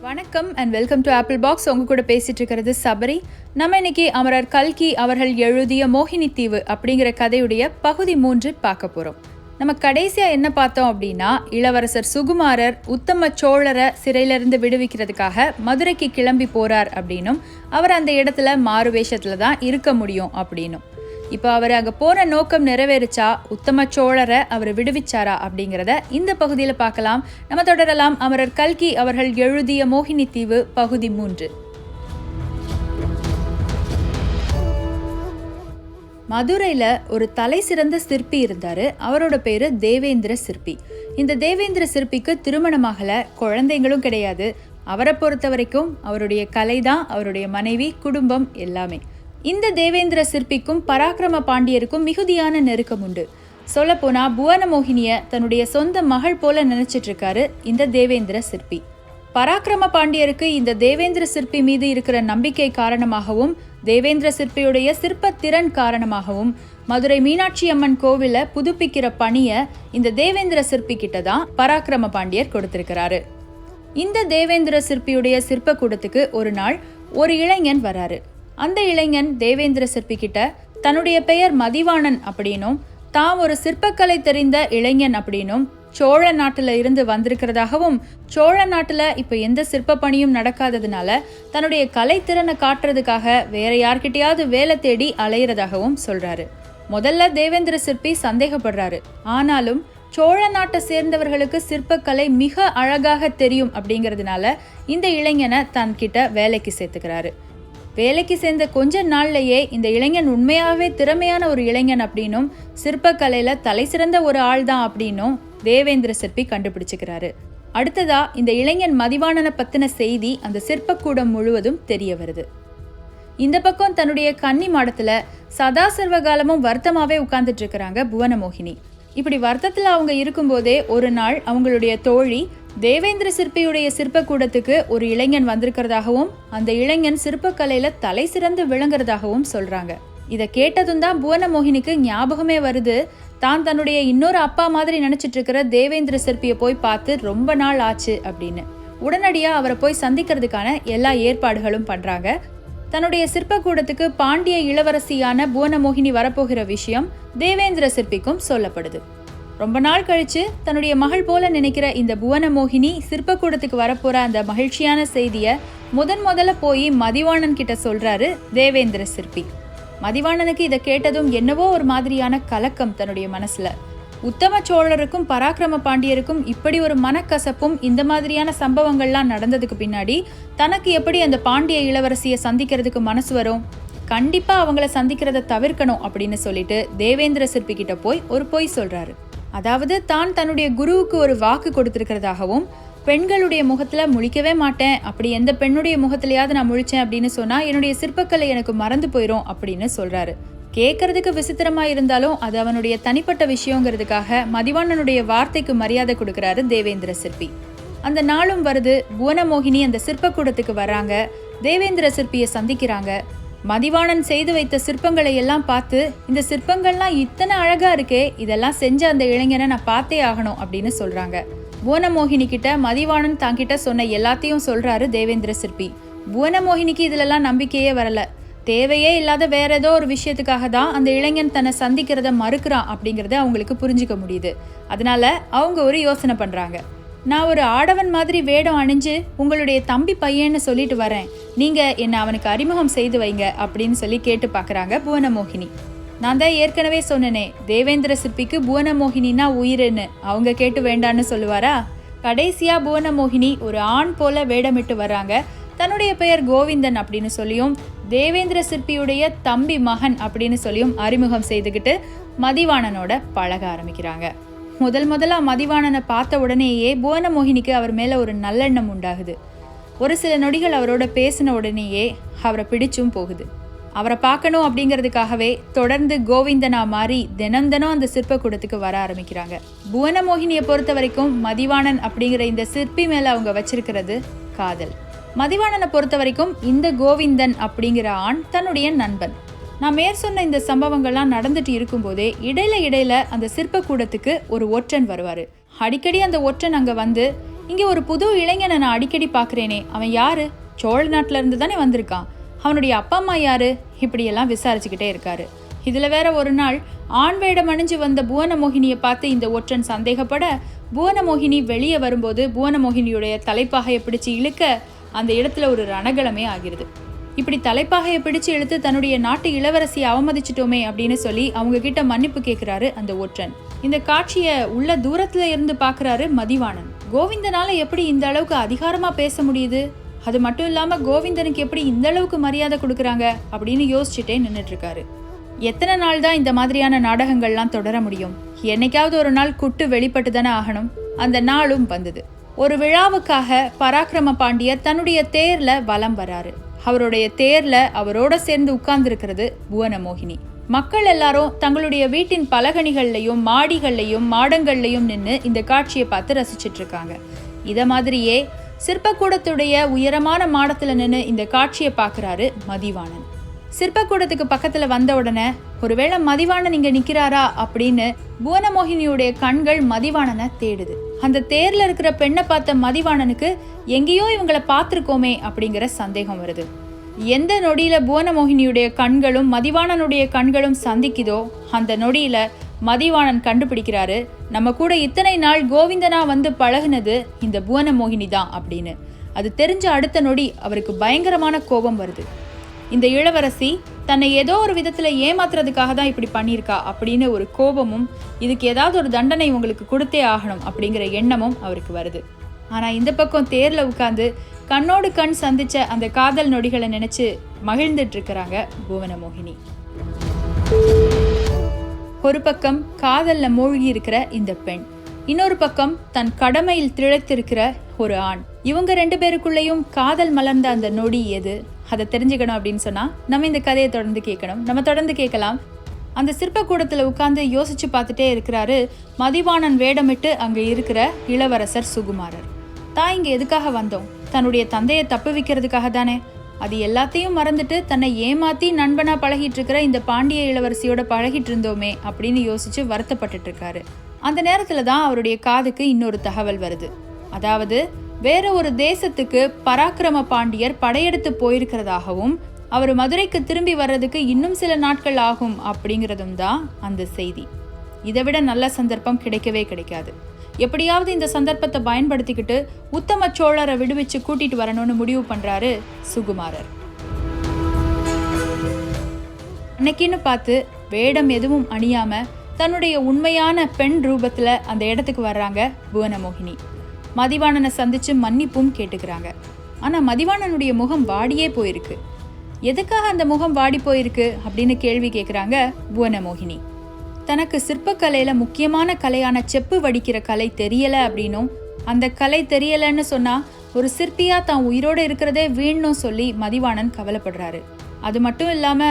வணக்கம் and welcome to AppleBox. உங்க கூட பேசிட்டு இருக்கிறது சபரி. நம்ம இன்னைக்கு அமரர் கல்கி அவர்கள் எழுதிய மோகினி தீவு அப்படிங்கிற கதையுடைய பகுதி 3 பார்க்க போறோம். நம்ம கடைசியா என்ன பார்த்தோம் அப்படின்னா, இளவரசர் சுகுமாரர் உத்தம சோழரை சிறையிலிருந்து விடுவிக்கிறதுக்காக மதுரைக்கு கிளம்பி போறார் அப்படின்னும், அவர் அந்த இடத்துல மாறு வேஷத்துல தான் இருக்க முடியும் அப்படின்னும். இப்போ அவர் அங்கே போகிற நோக்கம் நிறைவேறிச்சா, உத்தம சோழரை அவர் விடுவிச்சாரா அப்படிங்கிறத இந்த பகுதியில் பார்க்கலாம். நம்ம தொடரலாம். அமரர் கல்கி அவர்கள் எழுதிய மோகினி தீவு பகுதி 3. மதுரையில் ஒரு தலை சிறந்த சிற்பி இருந்தார். அவரோட பேர் தேவேந்திர சிற்பி. இந்த தேவேந்திர சிற்பிக்கு திருமணமாகலை, குழந்தைங்களும் கிடையாது. அவரை பொறுத்த வரைக்கும் அவருடைய கலை தான் அவருடைய மனைவி, குடும்பம் எல்லாமே. இந்த தேவேந்திர சிற்பிக்கும் பராக்கிரம பாண்டியருக்கும் மிகுதியான நெருக்கம் உண்டு. சொல்லப்போனா புவன மோகினிய தன்னுடைய சொந்த மகள் போல நினைச்சிட்டு இருக்காரு இந்த தேவேந்திர சிற்பி. பராக்கிரம பாண்டியருக்கு இந்த தேவேந்திர சிற்பி மீது இருக்கிற நம்பிக்கை காரணமாகவும், தேவேந்திர சிற்பியுடைய சிற்ப திறன் காரணமாகவும் மதுரை மீனாட்சி அம்மன் கோவிலை புதுப்பிக்கிற பணியை இந்த தேவேந்திர சிற்பி கிட்ட தான் பராக்கிரம பாண்டியர் கொடுத்திருக்கிறாரு. இந்த தேவேந்திர சிற்பியுடைய சிற்ப கூடத்துக்கு ஒரு நாள் ஒரு இளைஞன் வராரு. அந்த இளைஞன் தேவேந்திர சிற்பி கிட்ட தன்னுடைய பெயர் மதிவாணன் அப்படின்னும், தான் ஒரு சிற்பக்கலை தெரிந்த இளைஞன் அப்படின்னும், சோழ நாட்டுல இருந்து வந்திருக்கிறதாகவும், சோழ நாட்டுல இப்ப எந்த சிற்ப பணியும் நடக்காததுனால தன்னுடைய கலைத்திறனை காட்டுறதுக்காக வேற யார்கிட்டயாவது வேலை தேடி அலையிறதாகவும் சொல்றாரு. முதல்ல தேவேந்திர சிற்பி சந்தேகப்படுறாரு. ஆனாலும் சோழ நாட்டை சேர்ந்தவர்களுக்கு சிற்பக்கலை மிக அழகாக தெரியும் அப்படிங்கிறதுனால இந்த இளைஞனை தன்கிட்ட வேலைக்கு சேர்த்துக்கிறாரு. வேலைக்கு சேர்ந்த கொஞ்ச நாள்லயே இந்த இளைஞன் உண்மையாகவே திறமையான ஒரு இளைஞன் அப்படின்னும், சிற்பக்கலையில தலை சிறந்த ஒரு ஆள் தான் அப்படின்னும் தேவேந்திர சிற்பி கண்டுபிடிச்சுக்கிறாரு. அடுத்ததா இந்த இளைஞன் மதிவாணனை பத்தின செய்தி அந்த சிற்பக்கூடம் முழுவதும் தெரிய வருது. இந்த பக்கம் தன்னுடைய கன்னி மாடத்துல சதா சர்வகாலமும் வருத்தமாவே உட்கார்ந்துட்டு இருக்கிறாங்க புவன மோகினி. இப்படி வருத்தத்துல அவங்க இருக்கும்போதே ஒரு நாள் அவங்களுடைய தோழி தேவேந்திர சிற்பியுடைய சிற்பக்கூடத்துக்கு ஒரு இளைஞன் வந்திருக்கிறதாகவும், அந்த இளைஞன் சிற்பக்கலையில தலை சிறந்து விளங்குறதாகவும் சொல்றாங்க. இதை கேட்டதும் தான் புவன மோகினிக்கு ஞாபகமே வருது, தான் தன்னுடைய இன்னொரு அப்பா மாதிரி நினைச்சிட்டு இருக்கிற தேவேந்திர சிற்பியை போய் பார்த்து ரொம்ப நாள் ஆச்சு அப்படின்னு. உடனடியா அவரை போய் சந்திக்கிறதுக்கான எல்லா ஏற்பாடுகளும் பண்றாங்க. தன்னுடைய சிற்பக்கூடத்துக்கு பாண்டிய இளவரசியான புவன மோகினி வரப்போகிற விஷயம் தேவேந்திர சிற்பிக்கும் சொல்லப்படுது. ரொம்ப நாள் கழிச்சு தன்னுடைய மகள் போல நினைக்கிற இந்த புவன மோகினி சிற்பக்கூடத்துக்கு வரப்போற அந்த மகிழ்ச்சியான செய்திய முதல்ல போய் மதிவாணன் கிட்ட சொல்றாரு தேவேந்திர சிற்பி. மதிவாணனுக்கு இதை கேட்டதும் என்னவோ ஒரு மாதிரியான கலக்கம் தன்னுடைய மனசுல. உத்தம சோழருக்கும் பராக்கிரம பாண்டியருக்கும் இப்படி ஒரு மனக்கசப்பும் இந்த மாதிரியான சம்பவங்கள்லாம் நடந்ததுக்கு பின்னாடி தனக்கு எப்படி அந்த பாண்டிய இளவரசியை சந்திக்கிறதுக்கு மனசு வரும்? கண்டிப்பா அவங்கள சந்திக்கிறத தவிர்க்கணும் அப்படின்னு சொல்லிட்டு தேவேந்திர சிற்பி கிட்ட போய் ஒரு பொய் சொல்றாரு. அதாவது தான் தன்னுடைய குருவுக்கு ஒரு வாக்கு கொடுத்திருக்கிறதாகவும், பெண்களுடைய முகத்துல முழிக்கவே மாட்டேன், அப்படி எந்த பெண்ணுடைய முகத்திலேயாவது நான் முழிச்சேன் அப்படின்னு சொன்னா என்னுடைய சிற்பக்கலை எனக்கு மறந்து போயிடும் அப்படின்னு சொல்றாரு. கேட்கறதுக்கு விசித்திரமா இருந்தாலும் அது அவனுடைய தனிப்பட்ட விஷயங்கிறதுக்காக மதிவாணனுடைய வார்த்தைக்கு மரியாதை கொடுக்கிறாரு தேவேந்திர சிற்பி. அந்த நாளும் வருது. புவன மோகினி அந்த சிற்பக்கூடத்துக்கு வர்றாங்க. தேவேந்திர சிற்பியை சந்திக்கிறாங்க. மதிவாணன் செய்து வைத்த சிற்பங்களை எல்லாம் பார்த்து, இந்த சிற்பங்கள்லாம் இத்தனை அழகா இருக்கே, இதெல்லாம் செஞ்ச அந்த இளைஞனை நான் பார்த்தே ஆகணும் அப்படின்னு சொல்றாங்க. புவன மோகினி கிட்ட மதிவாணன் தாங்கிட்ட சொன்ன எல்லாத்தையும் சொல்றாரு தேவேந்திர சிற்பி. புவன மோகினிக்கு இதுலெல்லாம் நம்பிக்கையே வரல. தேவையே இல்லாத வேற ஏதோ ஒரு விஷயத்துக்காக தான் அந்த இளைஞன் தன்னை சந்திக்கிறத மறுக்கிறான் அப்படிங்கறத அவங்களுக்கு புரிஞ்சுக்க முடியுது. அதனால அவங்க ஒரு யோசனை பண்றாங்க. நான் ஒரு ஆடவன் மாதிரி வேடம் அணிஞ்சு உங்களுடைய தம்பி பையன்னு சொல்லிட்டு வரேன், நீங்க என்ன அவனுக்கு அறிமுகம் செய்து வைங்க அப்படின்னு சொல்லி கேட்டு பாக்குறாங்க புவன மோகினி. நான் தான் ஏற்கனவே சொன்னனே, தேவேந்திர சிற்பிக்கு புவன மோகினின்னா உயிர்னு. அவங்க கேட்டு வேண்டான்னு சொல்லுவாரா? கடைசியா புவன மோகினி ஒரு ஆண் போல வேடமிட்டு வர்றாங்க. தன்னுடைய பெயர் கோவிந்தன் அப்படின்னு சொல்லியும், தேவேந்திர சிற்பியுடைய தம்பி மகன் அப்படின்னு சொல்லியும் அறிமுகம் செய்துக்கிட்டு மதிவாணனோட பழக ஆரம்பிக்கிறாங்க. முதலா மதிவாணனை பார்த்த உடனேயே புவன மோகினிக்கு அவர் மேல ஒரு நல்லெண்ணம் உண்டாகுது. ஒரு சில நொடிகள் அவரோட பேசின உடனேயே அவரை பிடிச்சும் போகுது. அவரை பார்க்கணும் அப்படிங்கிறதுக்காகவே தொடர்ந்து கோவிந்தனா மாறி தினம் அந்த சிற்பக்கூடத்துக்கு வர ஆரம்பிக்கிறாங்க. புவன மோகினியை பொறுத்த வரைக்கும் மதிவாணன் அப்படிங்கிற இந்த சிற்பி மேல அவங்க வச்சிருக்கிறது காதல். மதிவாணனை பொறுத்த வரைக்கும் இந்த கோவிந்தன் அப்படிங்கிற ஆண் தன்னுடைய நண்பன். நான் மேற்சொன்ன இந்த சம்பவங்கள்லாம் நடந்துட்டு இருக்கும்போதே இடையில அந்த சிற்பக்கூடத்துக்கு ஒரு ஒற்றன் வருவாரு. அடிக்கடி அந்த ஒற்றன் அங்க வந்து இங்கே ஒரு புது இளைஞனை நான் அடிக்கடி பார்க்குறேனே, அவன் யாரு? சோழ நாட்டில இருந்து தானே வந்திருக்கான். அவனுடைய அப்பா அம்மா யாரு? இப்படியெல்லாம் விசாரிச்சுக்கிட்டே இருக்காரு. இதில் வேற ஒரு நாள் ஆண் வேடம் அணிஞ்சு வந்த புவனமோகினியை பார்த்து இந்த ஒற்றன் சந்தேகப்பட, புவனமோகினி வெளியே வரும்போது புவனமோகினியுடைய தலைப்பாகையை பிடிச்சு இழுக்க அந்த இடத்துல ஒரு ரணகலமே ஆகிறது. இப்படி தலைப்பாகையை பிடிச்சு இழுத்து தன்னுடைய நாட்டு இளவரசியை அவமதிச்சிட்டோமே அப்படின்னு சொல்லி அவங்க கிட்ட மன்னிப்பு கேட்கிறாரு அந்த ஒற்றன். இந்த காட்சியை உள்ள தூரத்துல இருந்து பாக்குறாரு மதிவாணன். கோவிந்தனால எப்படி இந்த அளவுக்கு அதிகாரமா பேச முடியுது? அது மட்டும் இல்லாம கோவிந்தனுக்கு எப்படி இந்த அளவுக்கு மரியாதை கொடுக்குறாங்க அப்படின்னு யோசிச்சுட்டே நின்றுட்டு இருக்காரு. எத்தனை நாள் தான் இந்த மாதிரியான நாடகங்கள்லாம் தொடர முடியும்? என்னைக்காவது ஒரு நாள் குட்டு வெளிப்பட்டு தானே ஆகணும். அந்த நாளும் வந்தது. ஒரு விழாவுக்காக பராக்கிரம பாண்டியர் தன்னுடைய தேர்ல வலம் வராரு. அவருடைய தேர்ல அவரோட சேர்ந்து உட்கார்ந்து இருக்கிறது புவனமோகினி. மக்கள் எல்லாரும் தங்களுடைய வீட்டின் பலகணிகள்லையும் மாடிகள்லையும் மாடங்கள்லையும் நின்று இந்த காட்சியை பார்த்து ரசிச்சிட்டு இருக்காங்க. இத மாதிரியே சிற்பக்கூடத்துடைய உயரமான மாடத்துல நின்று இந்த காட்சியை பார்க்கிறாரு மதிவாணன். சிற்பக்கூடத்துக்கு பக்கத்துல வந்த உடனே ஒருவேளை மதிவாணன் இங்க நிக்கிறாரா அப்படின்னு புவனமோகினியுடைய கண்கள் மதிவாணனை தேடுது. அந்த தேர்ல இருக்கிற பெண்ணை பார்த்த மதிவாணனுக்கு எங்கேயோ இவங்களை பார்த்திருக்கோமே அப்படிங்கிற சந்தேகம் வருது. எந்த நொடியில புவனமோகினியுடைய கண்களும் மதிவாணனுடைய கண்களும் சந்திக்குதோ அந்த நொடியில மதிவாணன் கண்டுபிடிக்கிறாரு, நம்ம கூட இத்தனை நாள் கோவிந்தனா வந்து பழகுனது இந்த புவனமோகினி தான் அப்படின்னு. அது தெரிஞ்ச அடுத்த நொடி அவருக்கு பயங்கரமான கோபம் வருது. இந்த இளவரசி தன்னை ஏதோ ஒரு விதத்துல ஏமாத்துறதுக்காக தான் இப்படி பண்ணியிருக்கா அப்படின்னு ஒரு கோபமும், இதுக்கு ஏதாவது ஒரு தண்டனை உங்களுக்கு கொடுத்தே ஆகணும் அப்படிங்கிற எண்ணமும் அவருக்கு வருது. ஆனா இந்த பக்கம் தேர்ல உட்கார்ந்து கண்ணோடு கண் சந்திச்ச அந்த காதல் நொடிகளை நினைச்சு மகிழ்ந்துட்டு இருக்கிறாங்க புவனமோகினி. ஒரு பக்கம் காதல்ல மூழ்கி இருக்கிற இந்த பெண், இன்னொரு பக்கம் தன் கடமையில் திளைத்திருக்கிற ஒரு ஆண். இவங்க ரெண்டு பேருக்குள்ளேயும் காதல் மலர்ந்த அந்த நொடி எது? அதை தெரிஞ்சுக்கணும் அப்படின்னு சொன்னா நம்ம இந்த கதையை தொடர்ந்து கேட்கலாம். அந்த சிற்பக்கூடத்துல உட்கார்ந்து யோசிச்சு பார்த்துட்டே இருக்கிறாரு மதிவாணன் வேடமிட்டு அங்க இருக்கிற இளவரசர் சுகுமாரர். தான் இங்க எதுக்காக வந்தோம்? தன்னுடைய தந்தையை தப்பு வைக்கிறதுக்காக தானே. அது எல்லாத்தையும் மறந்துட்டு தன்னை ஏமாத்தி நண்பனா பழகிட்டு இருக்கிற இந்த பாண்டிய இளவரசியோட பழகிட்டு இருந்தோமே அப்படின்னு யோசிச்சு வருத்தப்பட்டுட்டு இருக்காரு. அந்த நேரத்துல தான் அவருடைய காதுக்கு இன்னொரு தகவல் வருது. அதாவது வேற ஒரு தேசத்துக்கு பராக்கிரம பாண்டியர் படையெடுத்து போயிருக்கிறதாகவும் அவர் மதுரைக்கு திரும்பி வர்றதுக்கு இன்னும் சில நாட்கள் ஆகும் அப்படிங்கிறதும் தான் அந்த செய்தி. இதை விட நல்ல சந்தர்ப்பம் கிடைக்கவே கிடைக்காது. எப்படியாவது இந்த சந்தர்ப்பத்தை பயன்படுத்திக்கிட்டு உத்தம சோழரை விடுவிச்சு கூட்டிட்டு வரணும்னு முடிவு பண்றாரு சுகுமாரர். அன்னைக்குன்னு பார்த்து வேடம் எதுவும் அணியாம தன்னுடைய உண்மையான பெண் ரூபத்துல அந்த இடத்துக்கு வர்றாங்க புவனமோகினி. மதிவாணனை சந்திச்சு மன்னிப்பும் கேட்டுக்கிறாங்க. ஆனா மதிவாணனுடைய முகம் வாடியே போயிருக்கு. எதுக்காக அந்த முகம் வாடி போயிருக்கு அப்படின்னு கேள்வி கேட்குறாங்க புவனமோகினி. தனக்கு சிற்பக்கலையில முக்கியமான கலையான செப்பு வடிக்கிற கலை தெரியல அப்படின்னும், அந்த கலை தெரியலன்னு சொன்னா ஒரு சிற்பியா தான் உயிரோடு இருக்கிறதே வீணும் சொல்லி மதிவாணன் கவலைப்படுறாரு. அது மட்டும் இல்லாம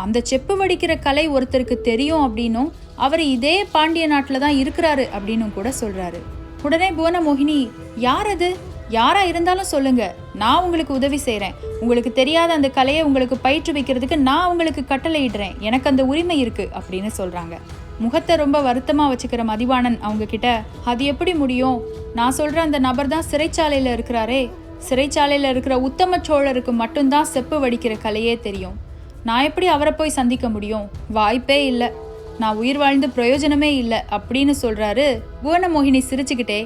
அந்த செப்பு வடிக்கிற கலை ஒருத்தருக்கு தெரியும் அப்படின்னும், அவர் இதே பாண்டிய நாட்டில தான் இருக்கிறாரு அப்படின்னு கூட சொல்றாரு. உடனே புவனமோகினி, யார் அது? யாரா இருந்தாலும் சொல்லுங்க, நான் உங்களுக்கு உதவி செய்யறேன். உங்களுக்கு தெரியாத அந்த கலையை உங்களுக்கு பயிற்றுவிக்கிறதுக்கு நான் உங்களுக்கு கட்டளையிடுறேன். எனக்கு அந்த உரிமை இருக்கு அப்படின்னு சொல்றாங்க. முகத்தை ரொம்ப வருத்தமா வச்சுக்கிற மதிவாணன் அவங்க கிட்ட, அது எப்படி முடியும்? நான் சொல்ற அந்த நபர் தான் சிறைச்சாலையில இருக்கிறாரே. சிறைச்சாலையில இருக்கிற உத்தம சோழருக்கு மட்டும்தான் செப்பு வடிக்கிற கலையே தெரியும். நான் எப்படி அவரை போய் சந்திக்க முடியும்? வாய்ப்பே இல்லை. நான் உயிர் வாழ்ந்து பிரயோஜனமே இல்லை அப்படின்னு சொல்றாரு. புவனமோகினி சிரிச்சுக்கிட்டே,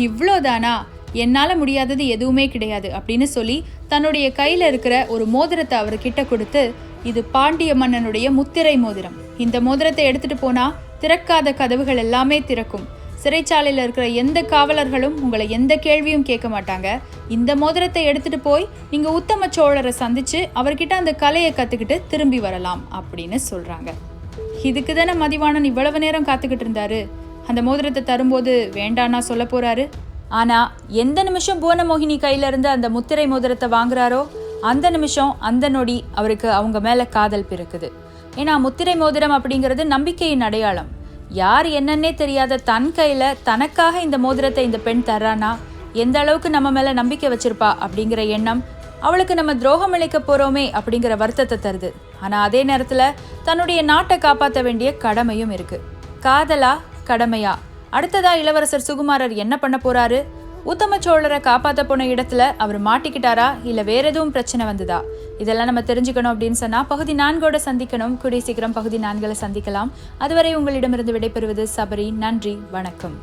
இவ்வளோதானா? என்னால முடியாதது எதுவுமே கிடையாது அப்படின்னு சொல்லி தன்னுடைய கையில இருக்கிற ஒரு மோதிரத்தை அவர்கிட்ட கொடுத்து, இது பாண்டிய மன்னனுடைய முத்திரை மோதிரம். இந்த மோதிரத்தை எடுத்துட்டு போனா திறக்காத கதவுகள் எல்லாமே திறக்கும். சிறைச்சாலையில இருக்கிற எந்த காவலர்களும் உங்களை எந்த கேள்வியும் கேட்க மாட்டாங்க. இந்த மோதிரத்தை எடுத்துட்டு போய் நீங்க உத்தம சோழரை சந்திச்சு அவர்கிட்ட அந்த கலையை கத்துக்கிட்டு திரும்பி வரலாம் அப்படின்னு சொல்றாங்க. இதுக்கு தானே மதிவாணன் இவ்வளவு நேரம் காத்துக்கிட்டு இருந்தாரு. அந்த மோதிரத்தை தரும்போது வேண்டான்னா சொல்ல போறாரு. ஆனா எந்த நிமிஷம் புவனமோகினி கையில இருந்து அந்த முத்திரை மோதிரத்தை வாங்குறாரோ அந்த நிமிஷம் அந்த நொடி அவருக்கு அவங்க மேல காதல் பிறக்குது. ஏன்னா முத்திரை மோதிரம் அப்படிங்கிறது நம்பிக்கையின் அடையாளம். யார் என்னன்னே தெரியாத தன் கையில தனக்காக இந்த மோதிரத்தை இந்த பெண் தர்றானா எந்த அளவுக்கு நம்ம மேல நம்பிக்கை வச்சிருப்பா அப்படிங்கிற எண்ணம் அவளுக்கு நம்ம துரோகம் இழைக்க போறோமே அப்படிங்கிற வருத்தத்தை தருது. ஆனா அதே நேரத்துல தன்னுடைய நாட்டை காப்பாற்ற வேண்டிய கடமையும் இருக்கு. காதலா கடமையா? அடுத்ததா இளவரசர் சுகுமாரர் என்ன பண்ண போறாரு? உத்தம சோழரை காப்பாற்ற போன இடத்துல அவர் மாட்டிக்கிட்டாரா இல்லை வேற எதுவும் பிரச்சனை வந்ததா? இதெல்லாம் நம்ம தெரிஞ்சுக்கணும் அப்படின்னு சொன்னால் பகுதி 4 சந்திக்கணும். கூடிய சீக்கிரம் பகுதி 4 சந்திக்கலாம். அதுவரை உங்களிடமிருந்து விடைபெறுவது சபரி. நன்றி, வணக்கம்.